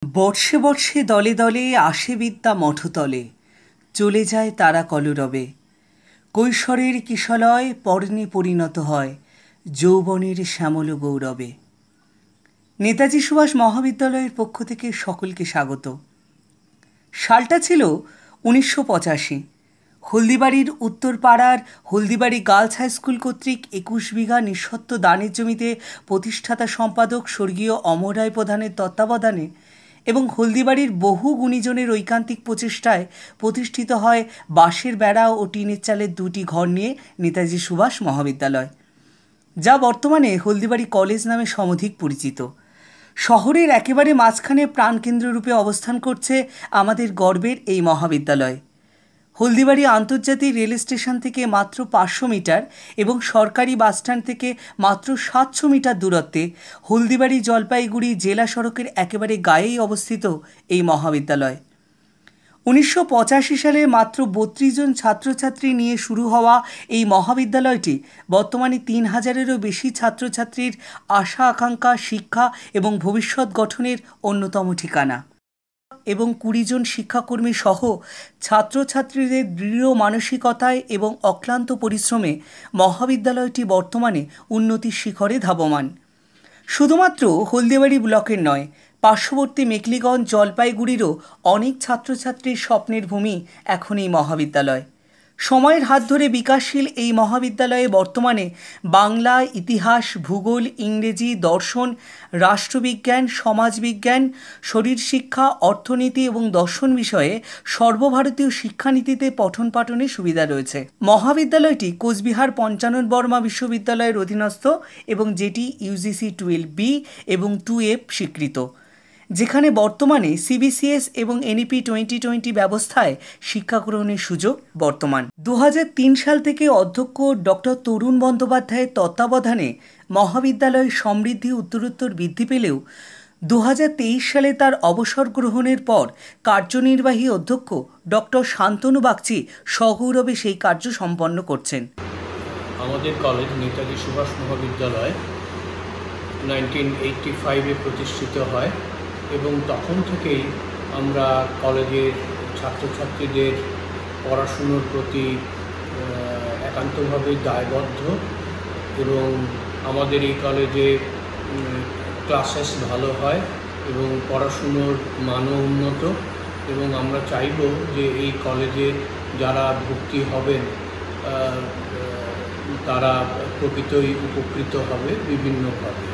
বর্ষে বর্ষে দলে দলে আসে বিদ্যা মঠতলে, চলে যায় তারা কলরবে। কৈশোরের কিশলয় পর্ণে পরিণত হয় যৌবনের শ্যামল গৌরবে। নেতাজি সুভাষ মহাবিদ্যালয়ের পক্ষ থেকে সকলকে স্বাগত। সালটা ছিল 1985। হলদিবাড়ির উত্তরপাড়ার হলদিবাড়ি গার্লস হাই স্কুল কর্তৃক 21 বিঘা নিঃস্বত্ব দানের জমিতে প্রতিষ্ঠাতা সম্পাদক স্বর্গীয় অমর রায় প্রধানের তত্ত্বাবধানে এবং হলদিবাড়ির বহু গুণীজনের ঐকান্তিক প্রচেষ্টায় প্রতিষ্ঠিত হয় বাঁশের বেড়া ও টিনের চালের 2টি ঘর নিয়ে নেতাজি সুভাষ মহাবিদ্যালয়, যা বর্তমানে হলদিবাড়ি কলেজ নামে সমধিক পরিচিত। শহরের একেবারে মাঝখানে প্রাণকেন্দ্র রূপে অবস্থান করছে আমাদের গর্বের এই মহাবিদ্যালয়। হলদিবাড়ি আন্তর্জাতিক রেল স্টেশন থেকে মাত্র 500 মিটার এবং সরকারি বাসস্ট্যান্ড থেকে মাত্র 700 মিটার দূরত্বে হলদিবাড়ি জলপাইগুড়ি জেলা সড়কের একেবারে গায়েই অবস্থিত এই মহাবিদ্যালয়। 1985 সালে মাত্র 32 জন ছাত্রছাত্রী নিয়ে শুরু হওয়া এই মহাবিদ্যালয়টি বর্তমানে 3000-এরও বেশি ছাত্রছাত্রীর আশা আকাঙ্ক্ষা, শিক্ষা এবং ভবিষ্যৎ গঠনের অন্যতম ঠিকানা এবং 20 জন শিক্ষাকর্মী সহ ছাত্রছাত্রীদের দৃঢ় মানসিকতায় এবং অক্লান্ত পরিশ্রমে মহাবিদ্যালয়টি বর্তমানে উন্নতির শিখরে ধাবমান। শুধুমাত্র হলদিবাড়ি ব্লকের নয়, পার্শ্ববর্তী মেখলিগঞ্জ, জলপাইগুড়িরও অনেক ছাত্রছাত্রীর স্বপ্নের ভূমি এখন এই মহাবিদ্যালয়। সময়ের হাত ধরে বিকাশশীল এই মহাবিদ্যালয়ে বর্তমানে বাংলা, ইতিহাস, ভূগোল, ইংরেজি, দর্শন, রাষ্ট্রবিজ্ঞান, সমাজবিজ্ঞান, শরীর শিক্ষা, অর্থনীতি এবং দর্শন বিষয়ে সর্বভারতীয় শিক্ষানীতিতে পঠন পাঠনের সুবিধা রয়েছে। মহাবিদ্যালয়টি কোচবিহার পঞ্চানন বর্মা বিশ্ববিদ্যালয়ের অধীনস্থ এবং যেটি UGC 12B এবং 2F স্বীকৃত, যেখানে বর্তমানে CBCS এবং NEP 2020 ব্যবস্থায় শিক্ষা গ্রহণের সুযোগ বর্তমান। 2003 সাল থেকে অধ্যক্ষ ডক্টর তরুণ বন্দ্যোপাধ্যায়ের তত্ত্বাবধানে মহাবিদ্যালয়ের সমৃদ্ধি উত্তরোত্তর বৃদ্ধি পেলেও 2023 সালে তার অবসর গ্রহণের পর কার্যনির্বাহী অধ্যক্ষ ডক্টর শান্তনু বাগচি সগৌরবে সেই কার্য সম্পন্ন করছেন। আমাদের কলেজ নেতাজি সুভাষ মহাবিদ্যালয় 1985-এ প্রতিষ্ঠিত হয় এবং তখন থেকেই আমরা কলেজের ছাত্রছাত্রীদের পড়াশুনোর প্রতি একান্তভাবে দায়বদ্ধ এবং আমাদের এই কলেজে ক্লাসেস ভালো হয় এবং পড়াশুনোর মানও উন্নত এবং আমরা চাইব যে এই কলেজে যারা ভর্তি হবেন তারা প্রকৃতই উপকৃত হবে বিভিন্নভাবে।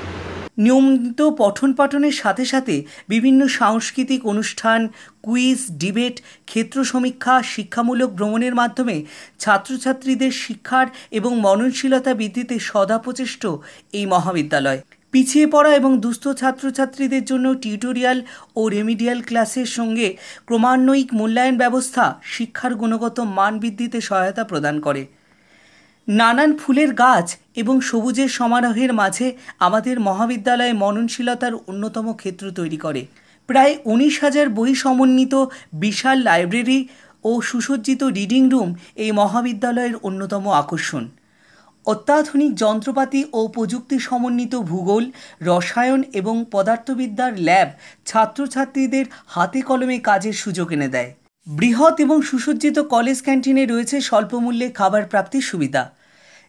নিয়মিত পঠন পাঠনের সাথে সাথে বিভিন্ন সাংস্কৃতিক অনুষ্ঠান, কুইজ, ডিবেট, ক্ষেত্র সমীক্ষা, শিক্ষামূলক ভ্রমণের মাধ্যমে ছাত্রছাত্রীদের শিক্ষার এবং মননশীলতা বৃদ্ধিতে সদা প্রচেষ্ট এই মহাবিদ্যালয়। পিছিয়ে পড়া এবং দুস্থ ছাত্রছাত্রীদের জন্য টিউটোরিয়াল ও রেমিডিয়াল ক্লাসের সঙ্গে ক্রমান্বয়িক মূল্যায়ন ব্যবস্থা শিক্ষার গুণগত মান বৃদ্ধিতে সহায়তা প্রদান করে। নানান ফুলের গাছ এবং সবুজের সমারোহের মাঝে আমাদের মহাবিদ্যালয়ে মননশীলতার অন্যতম ক্ষেত্র তৈরি করে। প্রায় 19,000 বই সমন্বিত বিশাল লাইব্রেরি ও সুসজ্জিত রিডিং রুম এই মহাবিদ্যালয়ের অন্যতম আকর্ষণ। অত্যাধুনিক যন্ত্রপাতি ও প্রযুক্তি সমন্বিত ভূগোল, রসায়ন এবং পদার্থবিদ্যার ল্যাব ছাত্রছাত্রীদের হাতে কলমে কাজের সুযোগ এনে দেয়। বৃহৎ এবং সুসজ্জিত কলেজ ক্যান্টিনে রয়েছে স্বল্পমূল্যে খাবার প্রাপ্তির সুবিধা।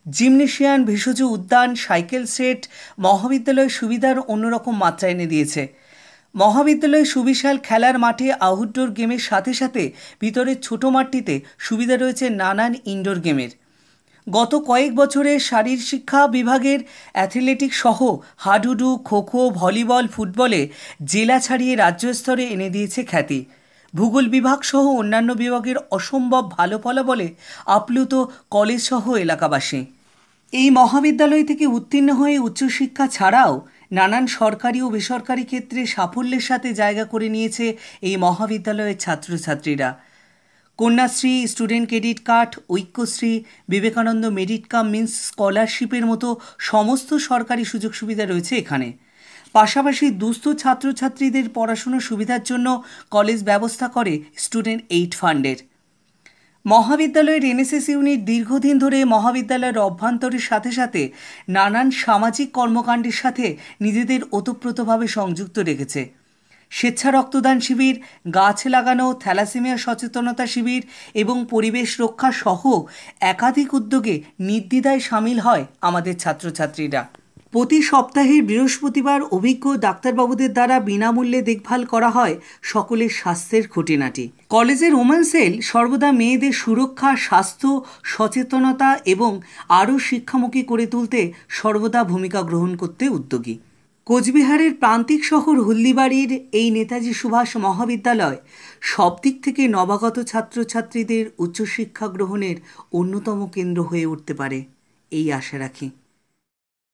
জিমনেশিয়াম, ভেষজ উদ্যান, সাইকেল সেট মহাবিদ্যালয়ের সুবিধার অন্যরকম মাত্রা এনে দিয়েছে। মহাবিদ্যালয়ে সুবিশাল খেলার মাঠে আউটডোর গেমের সাথে সাথে ভিতরের ছোট মাঠটিতে সুবিধা রয়েছে নানান ইনডোর গেমের। গত কয়েক বছরে শারীর শিক্ষা বিভাগের অ্যাথলেটিক্স সহ হাডুডু, খোখো, ভলিবল, ফুটবলে জেলা ছাড়িয়ে রাজ্য স্তরে এনে দিয়েছে খ্যাতি। ভূগোল বিভাগ সহ অন্যান্য বিভাগের অসম্ভব ভালো ফলাফলে আপ্লুত কলেজ সহ এলাকাবাসী। এই মহাবিদ্যালয় থেকে উত্তীর্ণ হয়ে উচ্চশিক্ষা ছাড়াও নানান সরকারি ও বেসরকারি ক্ষেত্রে সাফল্যের সাথে জায়গা করে নিয়েছে এই মহাবিদ্যালয়ের ছাত্রছাত্রীরা। Kanyashree, student credit card, Aikyashree, Vivekananda merit cum means স্কলারশিপের মতো সমস্ত সরকারি সুযোগ সুবিধা রয়েছে এখানে। পাশাপাশি দুস্থ ছাত্রছাত্রীদের পড়াশোনার সুবিধার জন্য কলেজ ব্যবস্থা করে স্টুডেন্ট এইড ফান্ডের। মহাবিদ্যালয়ের NSS ইউনিট দীর্ঘদিন ধরে মহাবিদ্যালয়ের অভ্যন্তরের সাথে সাথে নানান সামাজিক কর্মকাণ্ডের সাথে নিজেদের ওতপ্রোতভাবে সংযুক্ত রেখেছে। স্বেচ্ছা রক্তদান শিবির, গাছ লাগানো, থ্যালাসেমিয়া সচেতনতা শিবির এবং পরিবেশ রক্ষা সহ একাধিক উদ্যোগে নির্দ্বিধায় সামিল হয় আমাদের ছাত্রছাত্রীরা। প্রতি সপ্তাহের বৃহস্পতিবার অভিজ্ঞ ডাক্তারবাবুদের দ্বারা বিনামূল্যে দেখভাল করা হয় সকলের স্বাস্থ্যের খুঁটিনাটি। কলেজের ওমেন সেল সর্বদা মেয়েদের সুরক্ষা, স্বাস্থ্য, সচেতনতা এবং আরও শিক্ষামুখী করে তুলতে সর্বদা ভূমিকা গ্রহণ করতে উদ্যোগী। কোচবিহারের প্রান্তিক শহর হলদিবাড়ির এই নেতাজি সুভাষ মহাবিদ্যালয় সব দিক থেকে নবাগত ছাত্রছাত্রীদের উচ্চশিক্ষা গ্রহণের অন্যতম কেন্দ্র হয়ে উঠতে পারে এই আশা রাখি।